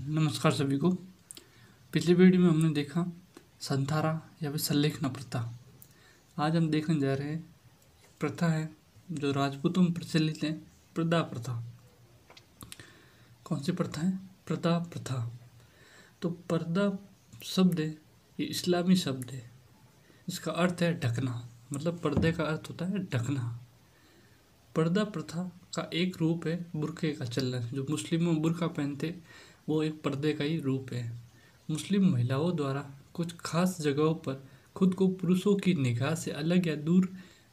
नमस्कार सभी को। पिछली वीडियो में हमने देखा संथारा या फिर सल्लेखना प्रथा। आज हम देखने जा रहे हैं एक प्रथा है जो राजपूतों में प्रचलित है, प्रदा प्रथा। कौन सी प्रथा है? प्रदा प्रथा। तो पर्दा शब्द है, ये इस्लामी शब्द है। इसका अर्थ है ढकना, मतलब पर्दे का अर्थ होता है ढकना। पर्दा प्रथा का एक रूप है बुर्के का चलन। जो मुस्लिमों बुर्का पहनते वो एक पर्दे का ही रूप है। मुस्लिम महिलाओं द्वारा कुछ खास जगहों पर खुद को पुरुषों की निगाह से अलग या दूर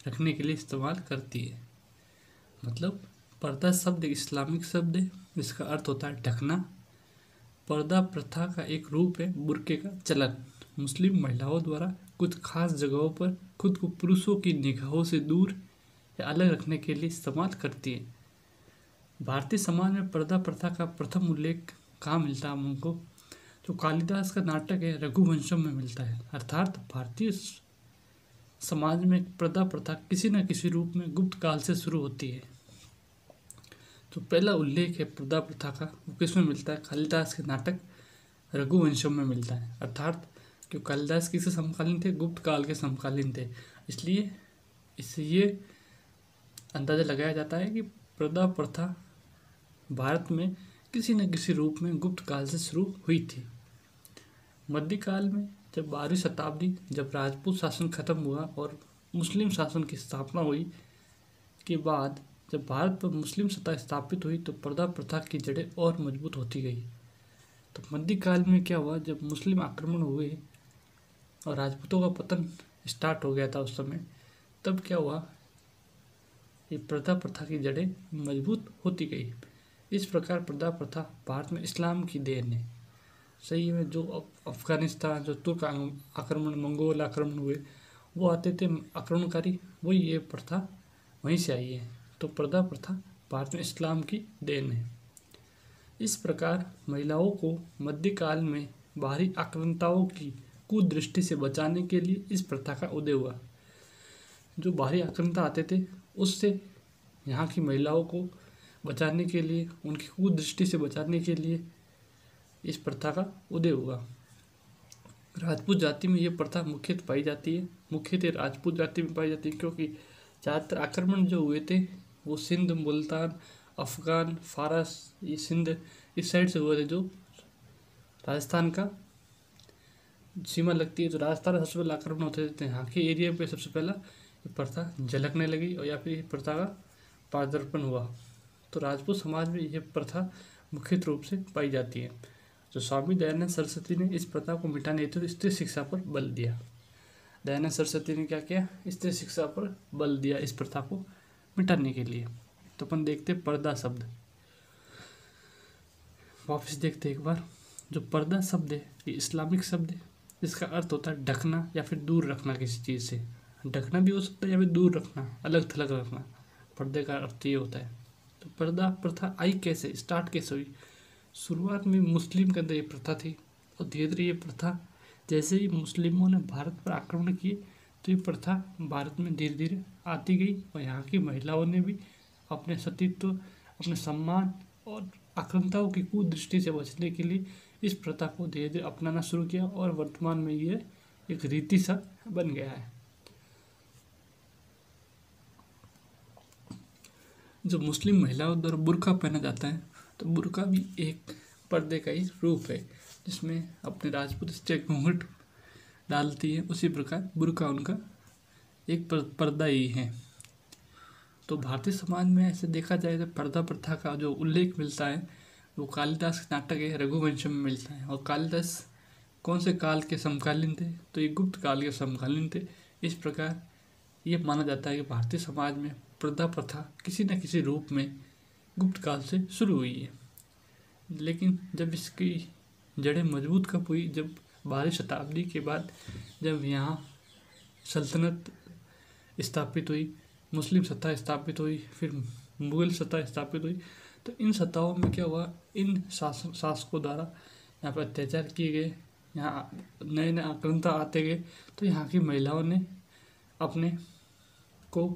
रखने के लिए इस्तेमाल करती है। मतलब पर्दा शब्द इस्लामिक शब्द है, जिसका अर्थ होता है ढकना। पर्दा प्रथा का एक रूप है बुर्के का चलन। मुस्लिम महिलाओं द्वारा कुछ खास जगहों पर खुद को पुरुषों की निगाहों से दूर या अलग रखने के लिए इस्तेमाल करती है। भारतीय समाज में पर्दा प्रथा का प्रथम उल्लेख कहाँ मिलता है हमको? जो कालिदास का नाटक है रघुवंशम में मिलता है। अर्थात भारतीय समाज में पर्दा प्रथा किसी न किसी रूप में गुप्त काल से शुरू होती है। तो पहला उल्लेख है पर्दा प्रथा का, वो किसमें मिलता है? कालिदास के नाटक रघुवंशम में मिलता है। अर्थात क्यों कालिदास किससे समकालीन थे? गुप्त काल के समकालीन थे। इसलिए इससे ये अंदाजा लगाया जाता है कि पर्दा प्रथा भारत में किसी न किसी रूप में गुप्त काल से शुरू हुई थी। मध्यकाल में जब 12वीं शताब्दी, जब राजपूत शासन खत्म हुआ और मुस्लिम शासन की स्थापना हुई के बाद जब भारत पर मुस्लिम सत्ता स्थापित हुई, तो पर्दा प्रथा की जड़ें और मजबूत होती गई। तो मध्यकाल में क्या हुआ? जब मुस्लिम आक्रमण हुए और राजपूतों का पतन स्टार्ट हो गया था उस समय, तब क्या हुआ? ये पर्दा प्रथा की जड़ें मजबूत होती गई। इस प्रकार पर्दा प्रथा भारत में इस्लाम की देन है। सही में जो अफगानिस्तान, जो तुर्क आक्रमण, मंगोल आक्रमण हुए, वो आते थे आक्रमणकारी, वही ये प्रथा वहीं से आई है। तो पर्दा प्रथा भारत में इस्लाम की देन है। इस प्रकार महिलाओं को मध्यकाल में बाहरी आक्रांताओं की कुदृष्टि से बचाने के लिए इस प्रथा का उदय हुआ। जो बाहरी आक्रांता आते थे उससे यहाँ की महिलाओं को बचाने के लिए, उनकी कुदृष्टि से बचाने के लिए इस प्रथा का उदय हुआ। राजपूत जाति में ये प्रथा मुख्यतः पाई जाती है, मुख्यतः राजपूत जाति में पाई जाती है, क्योंकि ज़्यादातर आक्रमण जो हुए थे वो सिंध, मुल्तान, अफगान, फारस, ये सिंध इस साइड से हुए थे। जो राजस्थान का सीमा लगती है, तो राजस्थान में सबसे पहले आक्रमण होते थे। यहाँ के एरिया पे सबसे पहला ये प्रथा झलकने लगी और या फिर ये प्रथा का पादार्पण हुआ। तो राजपूत समाज में यह प्रथा मुख्य रूप से पाई जाती है। जो स्वामी दयानंद सरस्वती ने इस प्रथा को मिटाने हेतु स्त्री शिक्षा पर बल दिया। दयानंद सरस्वती ने क्या किया? स्त्री शिक्षा पर बल दिया इस प्रथा को मिटाने के लिए। तो अपन देखते पर्दा शब्द, वापस देखते एक बार। जो पर्दा शब्द है ये इस्लामिक शब्द है, जिसका अर्थ होता है ढकना या फिर दूर रखना किसी चीज़ से। ढकना भी हो सकता है या फिर दूर रखना, अलग थलग रखना। पर्दे का अर्थ ये होता है। तो पर्दा प्रथा आई कैसे, स्टार्ट कैसे हुई? शुरुआत में मुस्लिम के अंदर ये प्रथा थी और धीरे धीरे ये प्रथा, जैसे ही मुस्लिमों ने भारत पर आक्रमण किए, तो ये प्रथा भारत में धीरे धीरे आती गई और यहाँ की महिलाओं ने भी अपने सतीत्व, अपने सम्मान और आक्रांताओं की कुदृष्टि से बचने के लिए इस प्रथा को धीरे धीरे अपनाना शुरू किया और वर्तमान में ये एक रीति सा बन गया है। जो मुस्लिम महिलाओं द्वारा बुर्का पहना जाता है, तो बुर्का भी एक पर्दे का ही रूप है, जिसमें अपने राजपूत स्त्री घूंघट डालती है। उसी प्रकार बुर्का उनका एक पर्दा ही है। तो भारतीय समाज में ऐसे देखा जाए तो पर्दा प्रथा का जो उल्लेख मिलता है वो कालिदास के नाटक है रघुवंशम में मिलता है। और कालिदास कौन से काल के समकालीन थे? तो ये गुप्त काल के समकालीन थे। इस प्रकार ये माना जाता है कि भारतीय समाज में पर्दा प्रथा किसी न किसी रूप में गुप्त काल से शुरू हुई है। लेकिन जब इसकी जड़ें मजबूत कब हुई? जब 12वीं शताब्दी के बाद जब यहाँ सल्तनत स्थापित हुई, मुस्लिम सत्ता स्थापित हुई, फिर मुगल सत्ता स्थापित हुई, तो इन सत्ताओं में क्या हुआ? इन शासकों द्वारा यहाँ पर अत्याचार किए गए, यहाँ नए नए आक्रांता आते गए, तो यहाँ की महिलाओं ने अपने को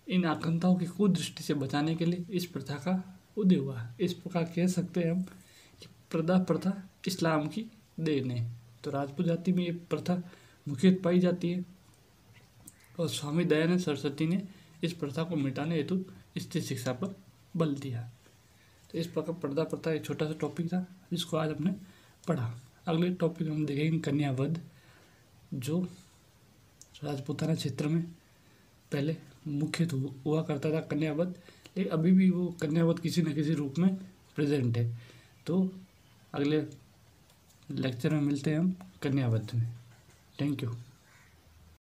इन आक्रांताओं की कुदृष्टि से बचाने के लिए इस प्रथा का उदय हुआ। इस प्रकार कह सकते हैं हम कि प्रदा प्रथा इस्लाम की देन है। तो राजपूत जाति में ये प्रथा मुख्यतः पाई जाती है और स्वामी दयानंद सरस्वती ने इस प्रथा को मिटाने हेतु स्त्री शिक्षा पर बल दिया। तो इस प्रकार पर्दा प्रथा एक छोटा सा टॉपिक था जिसको आज हमने पढ़ा। अगले टॉपिक हम देखेंगे कन्यावध, जो राजपूताना क्षेत्र में पहले मुख्य हुआ करता था कन्यावध, लेकिन अभी भी वो कन्यावध किसी न किसी रूप में प्रेजेंट है। तो अगले लेक्चर में मिलते हैं हम कन्यावध में। Thank you.